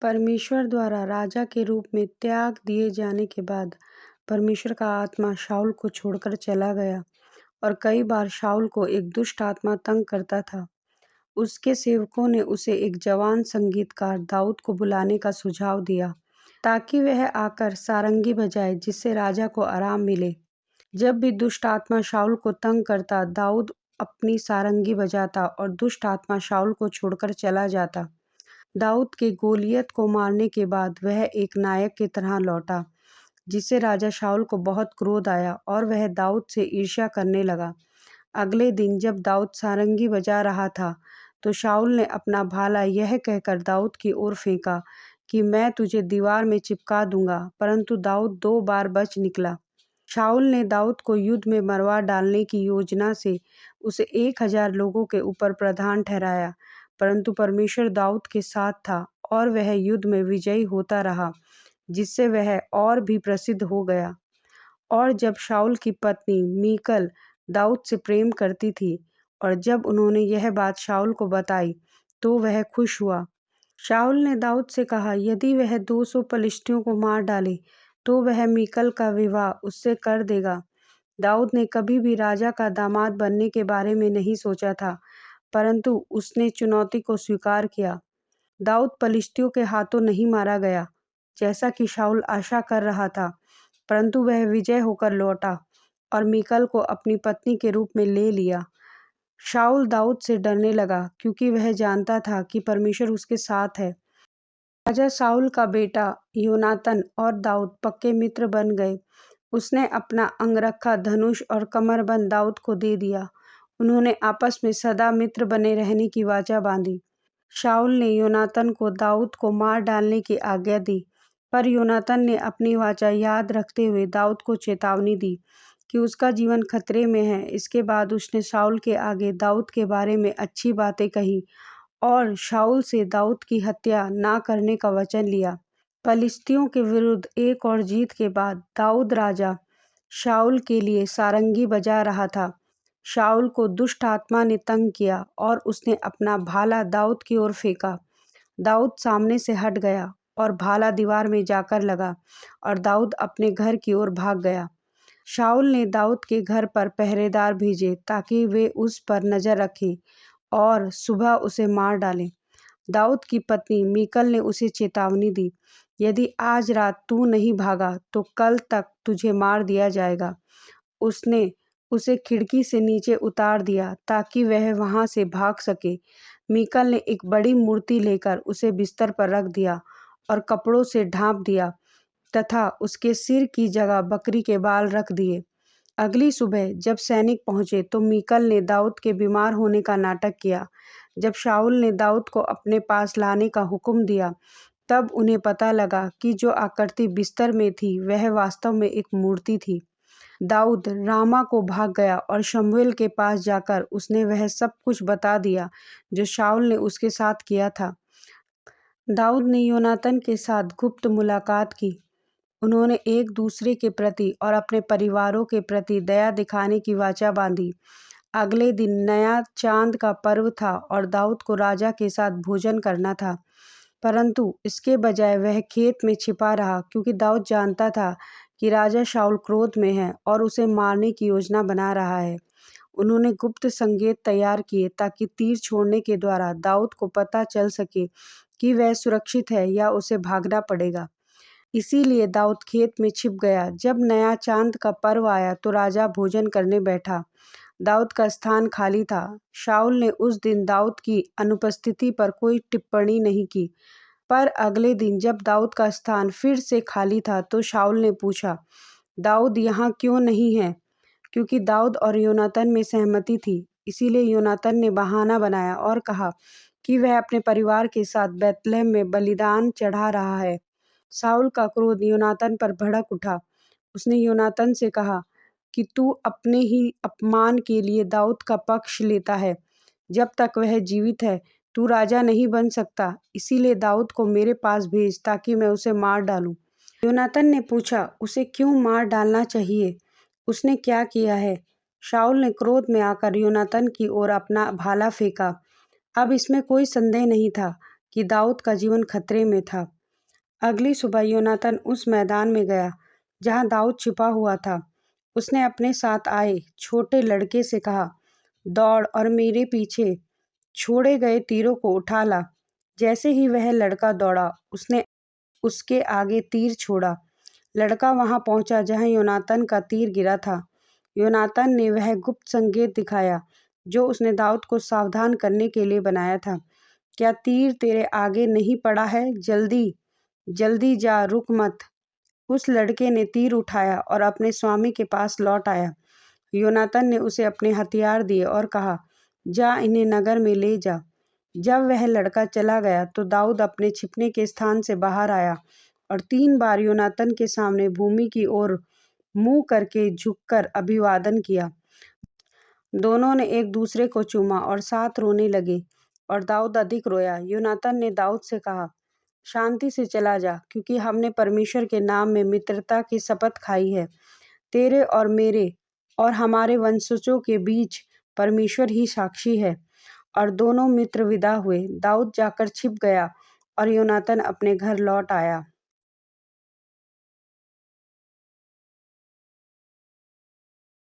परमेश्वर द्वारा राजा के रूप में त्याग दिए जाने के बाद परमेश्वर का आत्मा शाऊल को छोड़कर चला गया और कई बार शाऊल को एक दुष्ट आत्मा तंग करता था। उसके सेवकों ने उसे एक जवान संगीतकार दाऊद को बुलाने का सुझाव दिया ताकि वह आकर सारंगी बजाए जिससे राजा को आराम मिले। जब भी दुष्ट आत्मा शाऊल को तंग करता, दाऊद अपनी सारंगी बजाता और दुष्ट आत्मा शाऊल को छोड़कर चला जाता। दाऊद के गोलियत को मारने के बाद वह एक नायक की तरह लौटा, जिससे राजा शाऊल को बहुत क्रोध आया और वह दाऊद से ईर्ष्या करने लगा। अगले दिन जब दाऊद सारंगी बजा रहा था, तो शाऊल ने अपना भाला यह कहकर दाऊद की ओर फेंका कि मैं तुझे दीवार में चिपका दूंगा, परंतु दाऊद 2 बार बच निकला। शाऊल ने दाऊद को युद्ध में मरवा डालने की योजना से उसे 1000 लोगों के ऊपर प्रधान ठहराया, परंतु परमेश्वर दाऊद के साथ था और वह युद्ध में विजयी होता रहा, जिससे वह और भी प्रसिद्ध हो गया। और जब शाऊल की पत्नी मीकल दाऊद से प्रेम करती थी और जब उन्होंने यह बात शाऊल को बताई, तो वह खुश हुआ। शाऊल ने दाऊद से कहा, यदि वह 200 पलिश्तियों को मार डाले तो वह मीकल का विवाह उससे कर देगा। दाऊद ने कभी भी राजा का दामाद बनने के बारे में नहीं सोचा था, परंतु उसने चुनौती को स्वीकार किया। दाऊद पलिश्तियों के हाथों नहीं मारा गया, जैसा कि शाऊल आशा कर रहा था, परंतु वह विजय होकर लौटा और मीकल को अपनी पत्नी के रूप में ले लिया। शाऊल दाऊद से डरने लगा क्योंकि वह जानता था कि परमेश्वर उसके साथ है। राजा शाऊल का बेटा योनातन और दाऊद पक्के मित्र बन गए। उसने अपना अंगरखा धनुष और कमरबंद दाऊद को दे दिया। उन्होंने आपस में सदा मित्र बने रहने की वाचा बांधी। शाऊल ने योनातन को दाऊद को मार डालने की आज्ञा दी, पर योनातन ने अपनी वाचा याद रखते हुए दाऊद को चेतावनी दी कि उसका जीवन खतरे में है। इसके बाद उसने शाऊल के आगे दाऊद के बारे में अच्छी बातें कही और शाऊल से दाऊद की हत्या ना करने का वचन लिया। पलिश्तियों के विरुद्ध एक और जीत के बाद दाऊद राजा शाऊल के लिए सारंगी बजा रहा था। शाऊल को दुष्ट आत्मा ने तंग किया और उसने अपना भाला दाऊद की ओर फेंका। दाऊद सामने से हट गया और भाला दीवार में जाकर लगा और दाऊद अपने घर की ओर भाग गया। शाऊल ने दाऊद के घर पर पहरेदार भेजे ताकि वे उस पर नजर रखें और सुबह उसे मार डालें। दाऊद की पत्नी मीकल ने उसे चेतावनी दी, यदि आज रात तू नहीं भागा तो कल तक तुझे मार दिया जाएगा। उसने उसे खिड़की से नीचे उतार दिया ताकि वह वहां से भाग सके। मीकल ने एक बड़ी मूर्ति लेकर उसे बिस्तर पर रख दिया और कपड़ों से ढांप दिया तथा उसके सिर की जगह बकरी के बाल रख दिए। अगली सुबह जब सैनिक पहुंचे तो मीकल ने दाऊद के बीमार होने का नाटक किया। जब शाऊल ने दाऊद को अपने पास लाने का हुक्म दिया, तब उन्हें पता लगा कि जो आकृति बिस्तर में थी वह वास्तव में एक मूर्ति थी। दाऊद रामा को भाग गया और शमूएल के पास जाकर उसने वह सब कुछ बता दिया जो शाऊल ने उसके साथ किया था। दाऊद ने योनातन के साथ गुप्त मुलाकात की। उन्होंने एक दूसरे के प्रति और अपने परिवारों के प्रति दया दिखाने की वाचा बांधी। अगले दिन नया चांद का पर्व था और दाऊद को राजा के साथ भोजन करना था, परंतु इसके बजाय वह खेत में छिपा रहा क्योंकि दाऊद जानता था कि राजा शाऊल क्रोध में है और उसे मारने की योजना बना रहा है। उन्होंने गुप्त संकेत तैयार किए ताकि तीर छोड़ने के द्वारा दाऊद को पता चल सके कि वह सुरक्षित है या उसे भागना पड़ेगा। इसीलिए दाऊद खेत में छिप गया। जब नया चांद का पर्व आया तो राजा भोजन करने बैठा। दाऊद का स्थान खाली था। शाऊल ने उस दिन दाऊद की अनुपस्थिति पर कोई टिप्पणी नहीं की, पर अगले दिन जब दाऊद का स्थान फिर से खाली था तो शाऊल ने पूछा, दाऊद यहाँ क्यों नहीं है? क्योंकि दाऊद और योनातन में सहमति थी, इसीलिए योनातन ने बहाना बनाया और कहा कि वह अपने परिवार के साथ बैतलहम में बलिदान चढ़ा रहा है। शाऊल का क्रोध योनातन पर भड़क उठा। उसने योनातन से कहा कि तू अपने ही अपमान के लिए दाऊद का पक्ष लेता है। जब तक वह जीवित है तू राजा नहीं बन सकता, इसीलिए दाऊद को मेरे पास भेज ताकि मैं उसे मार डालूं। योनातन ने पूछा, उसे क्यों मार डालना चाहिए? उसने क्या किया है? शाऊल ने क्रोध में आकर योनातन की ओर अपना भाला फेंका। अब इसमें कोई संदेह नहीं था, कि दाऊद का जीवन खतरे में था। अगली सुबह योनातान उस मैदान में गया जहां दाऊद छिपा हुआ था। उसने अपने साथ आए छोटे लड़के से कहा, दौड़ और मेरे पीछे छोड़े गए तीरों को उठा ला। जैसे ही वह लड़का दौड़ा, उसने उसके आगे तीर छोड़ा। लड़का वहां पहुंचा जहां योनातान का तीर गिरा था। योनातान ने वह गुप्त संकेत दिखाया जो उसने दाऊद को सावधान करने के लिए बनाया था। क्या तीर तेरे आगे नहीं पड़ा है? जल्दी जल्दी जा, रुक मत। उस लड़के ने तीर उठाया और अपने स्वामी के पास लौट आया। योनातान ने उसे अपने हथियार दिए और कहा, जा इन्हें नगर में ले जा। जब वह लड़का चला गया तो दाऊद अपने छिपने के स्थान से बाहर आया और 3 बार योनातान के सामने भूमि की ओर मुंह करके झुककर अभिवादन किया। दोनों ने एक दूसरे को चूमा और साथ रोने लगे और दाऊद अधिक रोया। योनातान ने दाऊद से कहा, शांति से चला जा, क्योंकि हमने परमेश्वर के नाम में मित्रता की शपथ खाई है। तेरे और मेरे और हमारे वंशजों के बीच परमेश्वर ही साक्षी है। और दोनों मित्र विदा हुए। दाऊद जाकर छिप गया और योनातान अपने घर लौट आया।